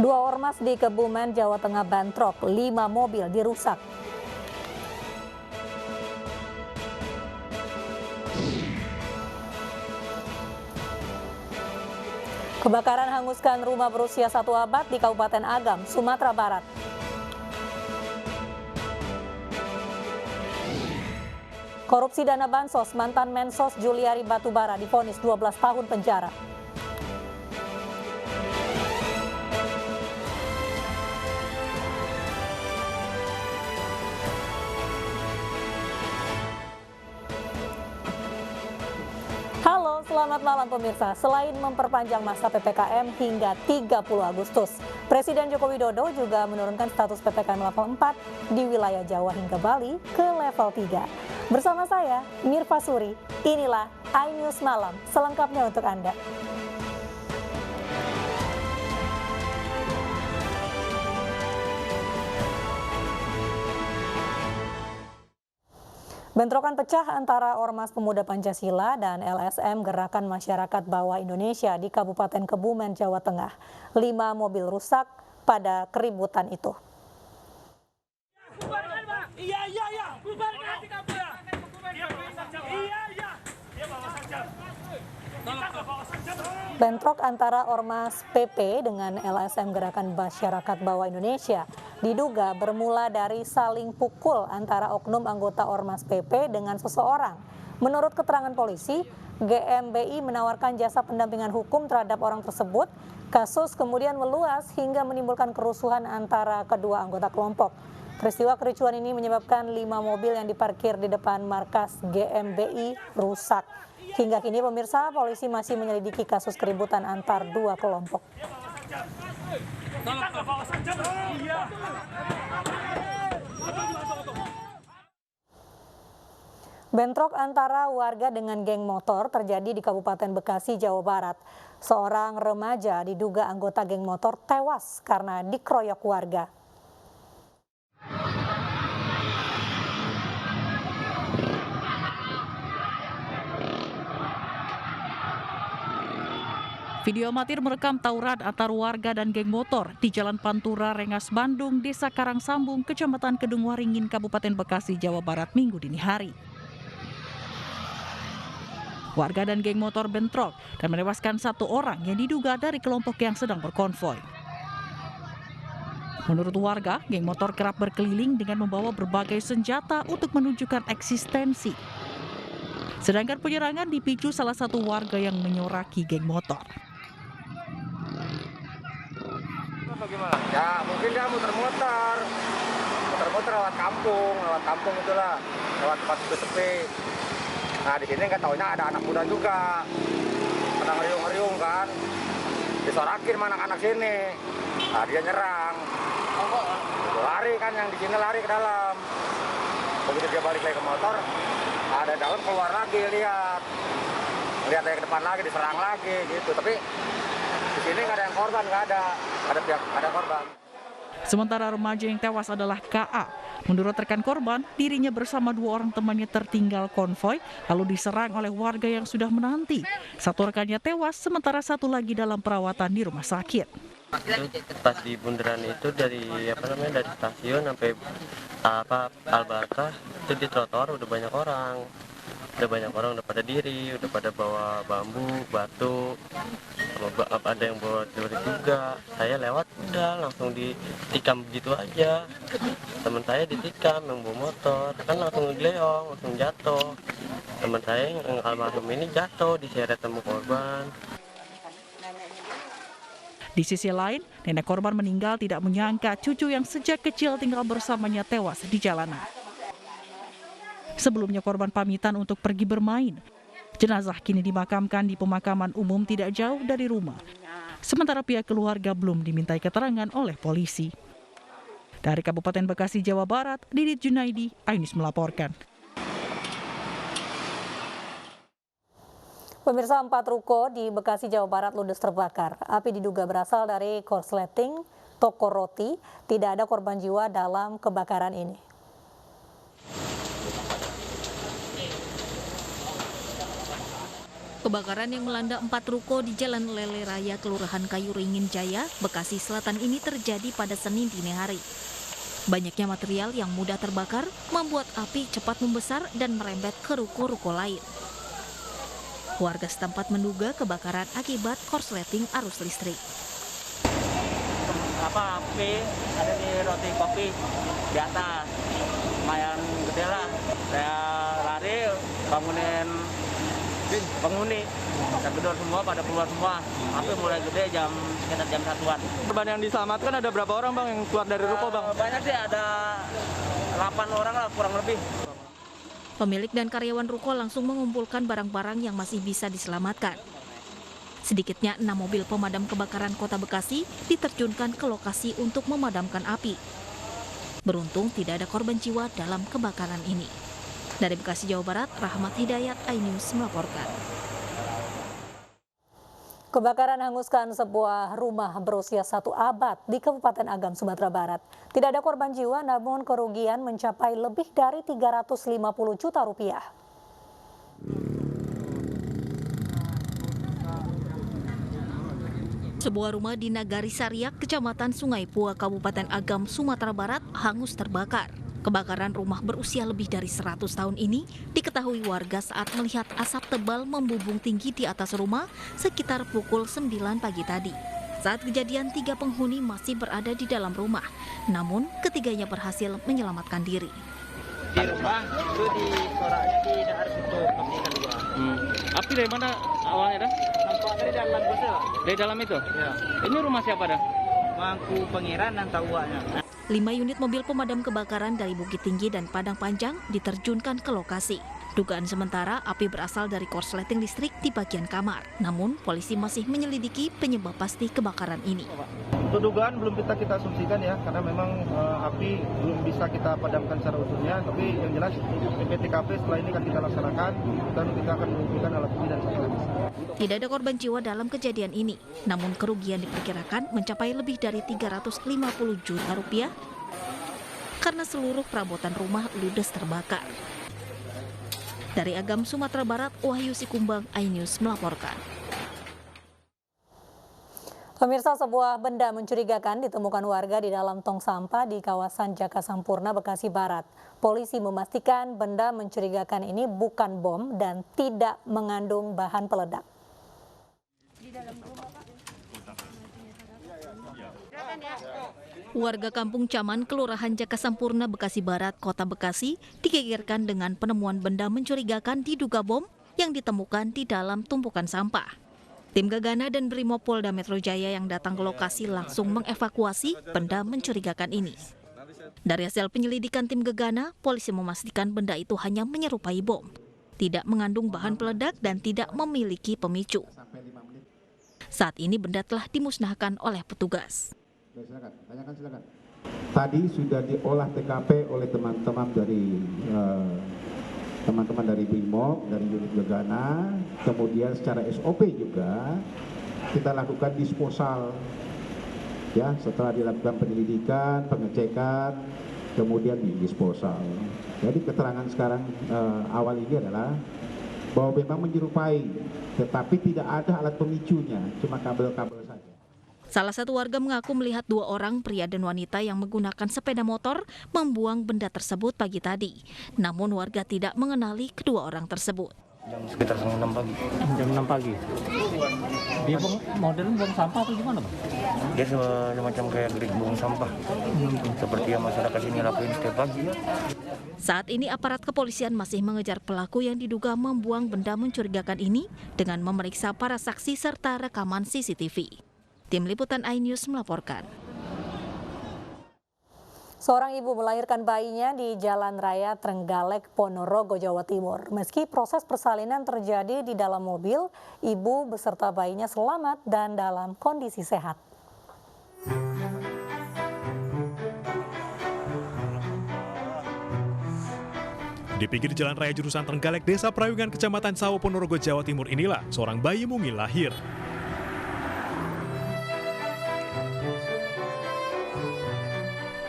Dua ormas di Kebumen, Jawa Tengah bentrok, 5 mobil dirusak. Kebakaran hanguskan rumah berusia 1 abad di Kabupaten Agam, Sumatera Barat. Korupsi dana bansos, mantan Mensos Juliari Batubara divonis 12 tahun penjara. Halo, selamat malam pemirsa. Selain memperpanjang masa PPKM hingga 30 Agustus, Presiden Joko Widodo juga menurunkan status PPKM level 4 di wilayah Jawa hingga Bali ke level 3. Bersama saya, Mirva Suri, inilah iNews Malam, selengkapnya untuk Anda. Bentrokan pecah antara Ormas Pemuda Pancasila dan LSM Gerakan Masyarakat Bawah Indonesia di Kabupaten Kebumen, Jawa Tengah. 5 mobil rusak pada keributan itu. Bentrok antara Ormas PP dengan LSM Gerakan Masyarakat Bawah Indonesia diduga bermula dari saling pukul antara oknum anggota Ormas PP dengan seseorang. Menurut keterangan polisi, GMBI menawarkan jasa pendampingan hukum terhadap orang tersebut. Kasus kemudian meluas hingga menimbulkan kerusuhan antara kedua anggota kelompok. Peristiwa kericuan ini menyebabkan 5 mobil yang diparkir di depan markas GMBI rusak. Hingga kini pemirsa, polisi masih menyelidiki kasus keributan antar dua kelompok. Bentrok antara warga dengan geng motor terjadi di Kabupaten Bekasi, Jawa Barat. Seorang remaja diduga anggota geng motor tewas karena dikeroyok warga. Video amatir merekam tawuran antar warga dan geng motor di Jalan Pantura, Rengas, Bandung, Desa Karangsambung, Kecamatan Kedungwaringin, Kabupaten Bekasi, Jawa Barat, Minggu dini hari. Warga dan geng motor bentrok dan menewaskan 1 orang yang diduga dari kelompok yang sedang berkonvoi. Menurut warga, geng motor kerap berkeliling dengan membawa berbagai senjata untuk menunjukkan eksistensi. Sedangkan penyerangan dipicu salah satu warga yang menyoraki geng motor. Bagaimana? Ya mungkin dia muter-muter lewat kampung itulah, lewat tempat sepi. Nah di sini nggak taunya ada anak muda juga, pada ngeriung-ngeriung kan, disorakin sama anak-anak sini. Nah dia nyerang, lari kan yang di sini lari ke dalam. Begitu dia balik lagi ke motor, ada dalam keluar lagi lihat aja ke depan lagi diserang lagi gitu. Tapi di sini nggak ada yang korban, nggak ada korban. Sementara remaja yang tewas adalah KA. Menurut rekan korban, dirinya bersama 2 orang temannya tertinggal konvoi lalu diserang oleh warga yang sudah menanti. 1 rekannya tewas, sementara 1 lagi dalam perawatan di rumah sakit. Pas di bundaran itu dari stasiun sampai Albarkah itu di trotoar udah banyak orang udah pada diri, udah pada bawa bambu, batu, ada yang bawa celurit juga. Saya lewat udah langsung ditikam begitu aja. Teman saya ditikam yang bawa motor, kan langsung ngegleong, langsung jatuh. Teman saya yang almarhum ini jatuh, diseret sama korban. Di sisi lain, nenek korban meninggal tidak menyangka cucu yang sejak kecil tinggal bersamanya tewas di jalanan. Sebelumnya korban pamitan untuk pergi bermain. Jenazah kini dimakamkan di pemakaman umum tidak jauh dari rumah. Sementara pihak keluarga belum dimintai keterangan oleh polisi. Dari Kabupaten Bekasi, Jawa Barat, Didit Junaidi, iNews melaporkan. Pemirsa, 4 ruko di Bekasi, Jawa Barat ludes terbakar. Api diduga berasal dari korsleting toko roti. Tidak ada korban jiwa dalam kebakaran ini. Kebakaran yang melanda 4 ruko di Jalan Lele Raya, Kelurahan Kayu Ringin Jaya, Bekasi Selatan ini terjadi pada Senin dini hari. Banyaknya material yang mudah terbakar membuat api cepat membesar dan merembet ke ruko-ruko lain. Warga setempat menduga kebakaran akibat korsleting arus listrik. Api ada di roti kopi di atas, lumayan gede lah. Saya lari bangunin penghuni, saya gedor semua, pada keluar semua. Api mulai gede sekitar jam 1-an. Korban yang diselamatkan ada berapa orang bang yang keluar dari ruko bang? Banyak sih, ada 8 orang lah kurang lebih. Pemilik dan karyawan ruko langsung mengumpulkan barang-barang yang masih bisa diselamatkan. Sedikitnya 6 mobil pemadam kebakaran Kota Bekasi diterjunkan ke lokasi untuk memadamkan api. Beruntung tidak ada korban jiwa dalam kebakaran ini. Dari Bekasi, Jawa Barat, Rahmat Hidayat, iNews melaporkan. Kebakaran hanguskan sebuah rumah berusia 1 abad di Kabupaten Agam, Sumatera Barat. Tidak ada korban jiwa, namun kerugian mencapai lebih dari 350 juta rupiah. Sebuah rumah di Nagari Sariak, Kecamatan Sungai Pua, Kabupaten Agam, Sumatera Barat, hangus terbakar. Kebakaran rumah berusia lebih dari 100 tahun ini diketahui warga saat melihat asap tebal membubung tinggi di atas rumah sekitar pukul 9 pagi tadi. Saat kejadian, 3 penghuni masih berada di dalam rumah, namun ketiganya berhasil menyelamatkan diri. Di rumah itu di soraknya di daerah situ, Api dari mana awalnya dah? nampak dari dalam bosnya. Dari dalam itu? Ya, Ini rumah siapa dah? mangku pengiran dan tahuannya. 5 unit mobil pemadam kebakaran dari Bukit Tinggi dan Padang Panjang diterjunkan ke lokasi. Dugaan sementara api berasal dari korsleting listrik di bagian kamar. Namun polisi masih menyelidiki penyebab pasti kebakaran ini. Untuk dugaan belum kita asumsikan ya, karena memang api belum bisa kita padamkan secara utuhnya. Tapi yang jelas TKP setelah ini akan kita laksanakan dan kita akan mengumpulkan alat bukti dan saksi. Tidak ada korban jiwa dalam kejadian ini, namun kerugian diperkirakan mencapai lebih dari 350 juta rupiah karena seluruh perabotan rumah ludes terbakar. Dari Agam, Sumatera Barat, Wahyu Sikumbang, iNews melaporkan. Pemirsa, sebuah benda mencurigakan ditemukan warga di dalam tong sampah di kawasan Jaka Sampurna, Bekasi Barat. Polisi memastikan benda mencurigakan ini bukan bom dan tidak mengandung bahan peledak. Warga Kampung Caman, Kelurahan Jaka Sampurna, Bekasi Barat, Kota Bekasi, digegerkan dengan penemuan benda mencurigakan diduga bom yang ditemukan di dalam tumpukan sampah. Tim Gegana dan Brimopolda Metro Jaya yang datang ke lokasi langsung mengevakuasi benda mencurigakan ini. Dari hasil penyelidikan tim Gegana, polisi memastikan benda itu hanya menyerupai bom, tidak mengandung bahan peledak dan tidak memiliki pemicu. Saat ini benda telah dimusnahkan oleh petugas. Silakan. Tadi sudah diolah TKP oleh teman-teman dari Brimob, dari unit Gegana, kemudian secara SOP juga kita lakukan disposal. Ya, setelah dilakukan penyelidikan, pengecekan, kemudian disposal. Jadi keterangan sekarang awal ini adalah bahwa memang menyerupai, tetapi tidak ada alat pemicunya, cuma kabel-kabel saja. Salah satu warga mengaku melihat 2 orang pria dan wanita yang menggunakan sepeda motor membuang benda tersebut pagi tadi. Namun warga tidak mengenali kedua orang tersebut. Jam sekitar setengah 6 pagi. Jam 6 pagi. Dia modern buang sampah atau gimana bang? Dia semacam kayak gerik buang sampah. Seperti yang masyarakat sini lakuin setiap pagi. Saat ini aparat kepolisian masih mengejar pelaku yang diduga membuang benda mencurigakan ini dengan memeriksa para saksi serta rekaman CCTV. Tim Liputan iNews melaporkan. Seorang ibu melahirkan bayinya di Jalan Raya Trenggalek, Ponorogo, Jawa Timur. Meski proses persalinan terjadi di dalam mobil, ibu beserta bayinya selamat dan dalam kondisi sehat. Di pinggir jalan raya jurusan Trenggalek, Desa Prayungan, Kecamatan Sawo, Ponorogo, Jawa Timur inilah seorang bayi mungil lahir.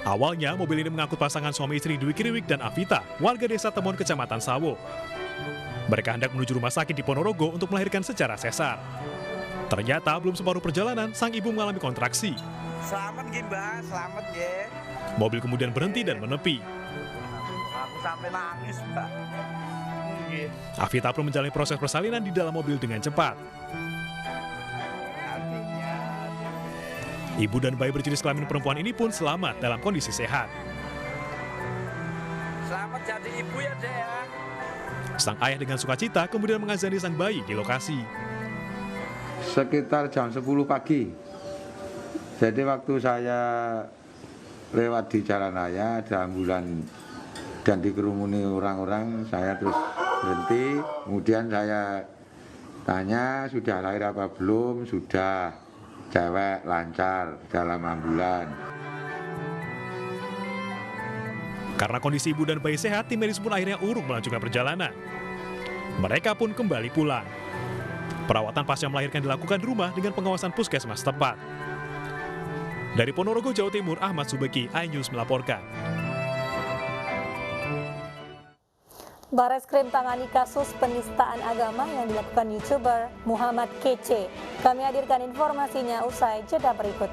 Awalnya, mobil ini mengangkut pasangan suami istri Dwi Kriwik dan Avita, warga desa Temon, Kecamatan Sawo. Mereka hendak menuju rumah sakit di Ponorogo untuk melahirkan secara sesar. Ternyata belum separuh perjalanan, sang ibu mengalami kontraksi. Selamat nggih, Mbak, selamat nggih. Mobil kemudian berhenti dan menepi. Aku sampai nangis, Mbak. Nggih. Afita pun menjalani proses persalinan di dalam mobil dengan cepat. Ibu dan bayi berjenis kelamin perempuan ini pun selamat dalam kondisi sehat. Selamat jadi ibu ya, Dek ya. Sang ayah dengan sukacita kemudian mengazani sang bayi di lokasi. Sekitar jam 10 pagi. Jadi waktu saya lewat di jalan raya ada ambulan dan dikerumuni orang-orang, saya terus berhenti. Kemudian saya tanya, sudah lahir apa belum? Sudah, cewek lancar dalam ambulan. Karena kondisi ibu dan bayi sehat, tim medis pun akhirnya urung melanjutkan perjalanan. Mereka pun kembali pulang. Perawatan pasca melahirkan dilakukan di rumah dengan pengawasan puskesmas tepat. Dari Ponorogo, Jawa Timur, Ahmad Subeki, iNews melaporkan. Bareskrim tangani kasus penistaan agama yang dilakukan YouTuber Muhammad Kece. Kami hadirkan informasinya usai jeda berikut.